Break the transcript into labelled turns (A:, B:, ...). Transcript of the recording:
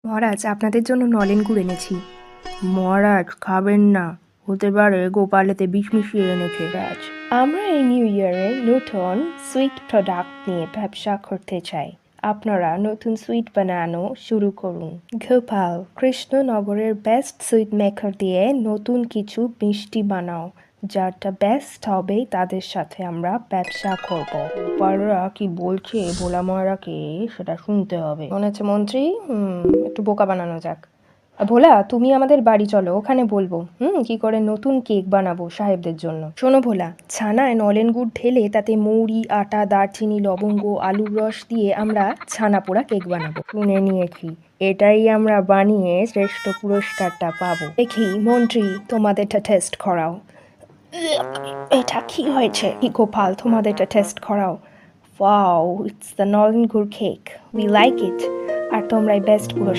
A: মহারাজ, আপনাদের জন্য নলেন গুড় এনেছি। মহারাজ, খাবেন না, হতে পারে গোপাল এতে বিষ মিশিয়ে এনেছে। রাজ, আমরা এই নিউ ইয়ারে নতুন সুইট প্রোডাক্ট নিয়ে ব্যবসা করতে চাই। আপনারা নতুন সুইট বানানো শুরু করুন। গোপাল, কৃষ্ণনগরের বেস্ট সুইট মেকার দিয়ে নতুন কিছু মিষ্টি বানাও, যারটা বেস্ট হবে তাদের সাথে আমরা ব্যবসা করব। গোপালরা কি বলছে ভোলা মহারাজকে সেটা শুনতে হবে। মনে হচ্ছে মন্ত্রী, একটু বোকা বানানো যাক। ভোলা, তুমি আমাদের বাড়ি চলো, ওখানে বলবো কি করে নতুন কেক বানাবো সাহেবদের জন্য। শোনো ভোলা, ছানায় নলেন গুড় ঢেলে তাতে মৌরি, আটা, দারচিনি, লবঙ্গ, আলুর রস দিয়ে আমরা ছানা পোড়া কেক বানাবো। শুনে নিয়েছি, এটাই আমরা বানিয়ে শ্রেষ্ঠ পুরস্কারটা পাবো। দেখি মন্ত্রী, তোমাদেরটা টেস্ট করাও। এটা কি হয়েছে? গোপাল, তোমাদেরটা টেস্ট করাও। ওয়াও, ইটস দ্য নলেন গুড় কেক, উই লাইক ইট। আর তোমরাই বেস্ট পুরস্কার